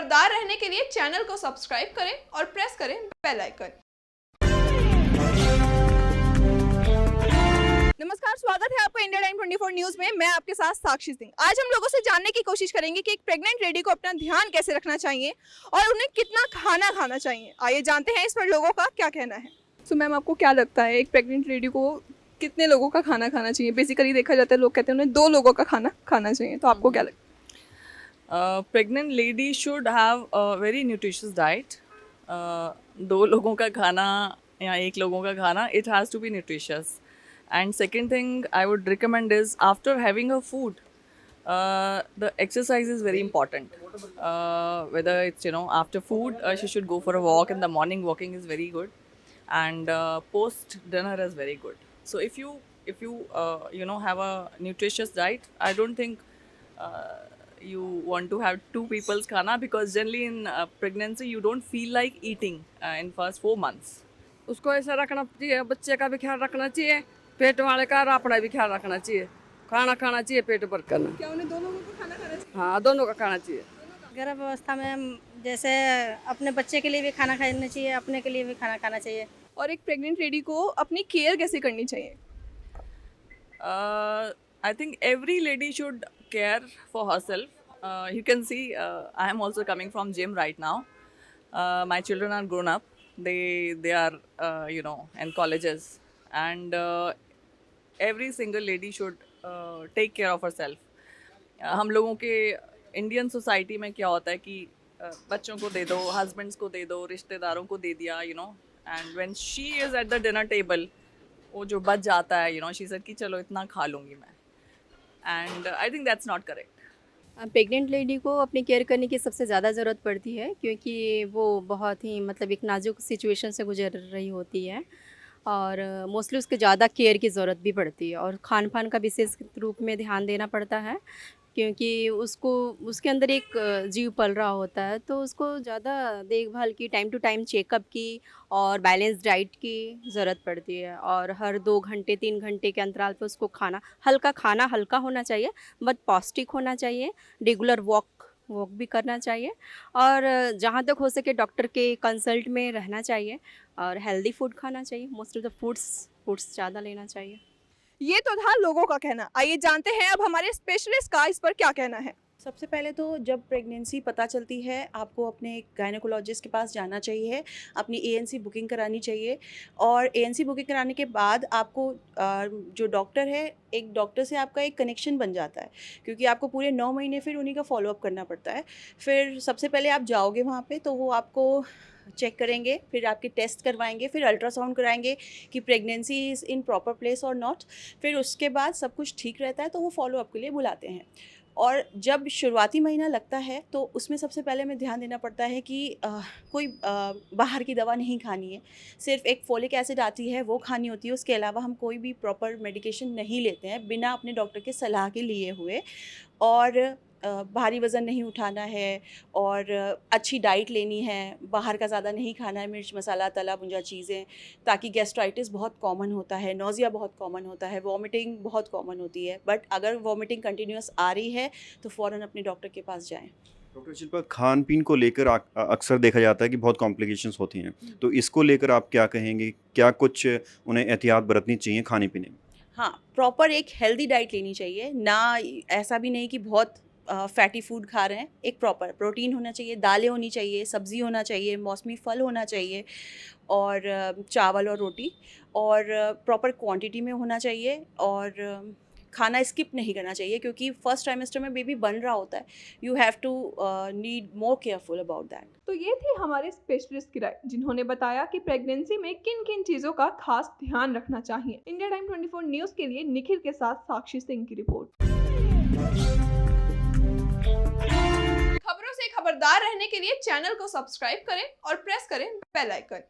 खबरदार रहने के लिए चैनल को सब्सक्राइब करें और प्रेस करें बेल आइकन। नमस्कार, स्वागत है आपका इंडिया टाइम 24 न्यूज में। मैं आपके साथ साक्षी सिंह। आज हम लोगों से जानने की कोशिश करेंगे कि एक प्रेग्नेंट लेडी को अपना ध्यान कैसे रखना चाहिए और उन्हें कितना खाना खाना चाहिए। आइए जानते हैं इस पर लोगों का क्या कहना है। तो मैम, आपको क्या लगता है एक प्रेग्नेंट लेडी को कितने लोगों का खाना खाना चाहिए? बेसिकली देखा जाता है लोग कहते हैं उन्हें 2 लोगों का खाना खाना चाहिए, तो आपको क्या लगता है? Pregnant lady should have a very nutritious diet. 2 लोगों का खाना या 1 लोगों का खाना, it has to be nutritious. And second thing I would recommend is after having a food, the exercise is very important. Whether it's after food, she should go for a walk in the morning. Walking is very good, and post dinner is very good. So if you have a nutritious diet, I don't think you want to have 2 people's khana, because generally in pregnancy you don't feel like eating in first 4 months. उसको ऐसा रखना चाहिए, बच्चे का भी ख्याल रखना चाहिए, पेट वाले का और अपना भी ख्याल रखना चाहिए। खाना खाना चाहिए पेट भर कर। क्या उन्हें 2 लोगों को खाना खाना चाहिए? हाँ, दोनों का खाना चाहिए। गर्भ अवस्था में जैसे अपने बच्चे के लिए भी खाना खाना चाहिए, अपने के लिए भी खाना खाना चाहिए। और एक प्रेग्नेंट लेडी को अपनी केयर कैसे करनी चाहिए? I think every lady should care for herself. You can see I am also coming from gym right now. My children are grown up. They are in colleges, and every single lady should take care of herself. हम लोगों के Indian society में क्या होता है कि बच्चों को दे दो, हस्बैंड्स को दे दो, रिश्तेदारों को दे दिया, and when she is at the dinner table, वो जो बच जाता है, शी सेड कि चलो इतना खा लूँगी मैं, and I think that's not correct. Pregnant lady को अपनी केयर करने की सबसे ज़्यादा ज़रूरत पड़ती है, क्योंकि वो बहुत ही एक नाजुक सिचुएशन से गुजर रही होती है और मोस्टली उसके ज़्यादा केयर की ज़रूरत भी पड़ती है। और खान पान का विशेष रूप में ध्यान देना पड़ता है, क्योंकि उसके अंदर एक जीव पल रहा होता है, तो उसको ज़्यादा देखभाल की, टाइम टू टाइम चेकअप की और बैलेंस डाइट की ज़रूरत पड़ती है। और हर 2 घंटे 3 घंटे के अंतराल पर उसको खाना हल्का होना चाहिए, बट पौष्टिक होना चाहिए। रेगुलर वॉक भी करना चाहिए और जहाँ तक हो सके डॉक्टर के कंसल्ट में रहना चाहिए और हेल्दी फूड खाना चाहिए। मोस्ट ऑफ द फूड्स ज़्यादा लेना चाहिए। ये तो था लोगों का कहना। आइए जानते हैं अब हमारे स्पेशलिस्ट का इस पर क्या कहना है। सबसे पहले तो जब प्रेगनेंसी पता चलती है, आपको अपने गायनेकोलॉजिस्ट के पास जाना चाहिए, अपनी एएनसी बुकिंग करानी चाहिए। और एएनसी बुकिंग कराने के बाद आपको जो डॉक्टर है, एक डॉक्टर से आपका एक कनेक्शन बन जाता है, क्योंकि आपको पूरे 9 महीने फिर उन्हीं का फॉलोअप करना पड़ता है। फिर सबसे पहले आप जाओगे वहाँ पे, तो वो आपको चेक करेंगे, फिर आपके टेस्ट करवाएंगे, फिर अल्ट्रासाउंड कराएंगे कि pregnancy is in proper place और नॉट। फिर उसके बाद सब कुछ ठीक रहता है तो वो फॉलोअप के लिए बुलाते हैं। और जब शुरुआती महीना लगता है तो उसमें सबसे पहले हमें ध्यान देना पड़ता है कि कोई बाहर की दवा नहीं खानी है। सिर्फ एक फोलिक एसिड आती है, वो खानी होती है। उसके अलावा हम कोई भी प्रॉपर मेडिकेशन नहीं लेते हैं बिना अपने डॉक्टर के सलाह के लिए हुए। और भारी वज़न नहीं उठाना है और अच्छी डाइट लेनी है, बाहर का ज़्यादा नहीं खाना है, मिर्च मसाला तला भुंजा चीज़ें, ताकि गैस्ट्राइटिस बहुत कॉमन होता है, नोज़िया बहुत कॉमन होता है, वॉमिटिंग बहुत कॉमन होती है। बट अगर वॉमिटिंग कंटिन्यूस आ रही है तो फ़ौरन अपने डॉक्टर के पास जाएं। डॉक्टर शिल्पा, खान पीन को लेकर अक्सर देखा जाता है कि बहुत कॉम्प्लिकेशंस होती हैं, तो इसको लेकर आप क्या कहेंगे? क्या कुछ उन्हें एहतियात बरतनी चाहिए खाने पीने में? हाँ, प्रॉपर एक हेल्दी डाइट लेनी चाहिए, ना ऐसा भी नहीं कि बहुत फैटी फूड खा रहे हैं। एक प्रॉपर प्रोटीन होना चाहिए, दालें होनी चाहिए, सब्ज़ी होना चाहिए, मौसमी फल होना चाहिए और चावल और रोटी, और प्रॉपर क्वांटिटी में होना चाहिए। और खाना स्किप नहीं करना चाहिए, क्योंकि फर्स्ट ट्राइमेस्टर में बेबी बन रहा होता है। You have to need more careful about that. तो ये थी हमारे स्पेशलिस्ट की राय, जिन्होंने बताया कि प्रेगनेंसी में किन किन चीजों का खास ध्यान रखना चाहिए। इंडिया टाइम 24 न्यूज के लिए निखिल के साथ साक्षी सिंह की रिपोर्ट। खबरों से खबरदार रहने के लिए चैनल को सब्सक्राइब करें और प्रेस करें बेल आइकन।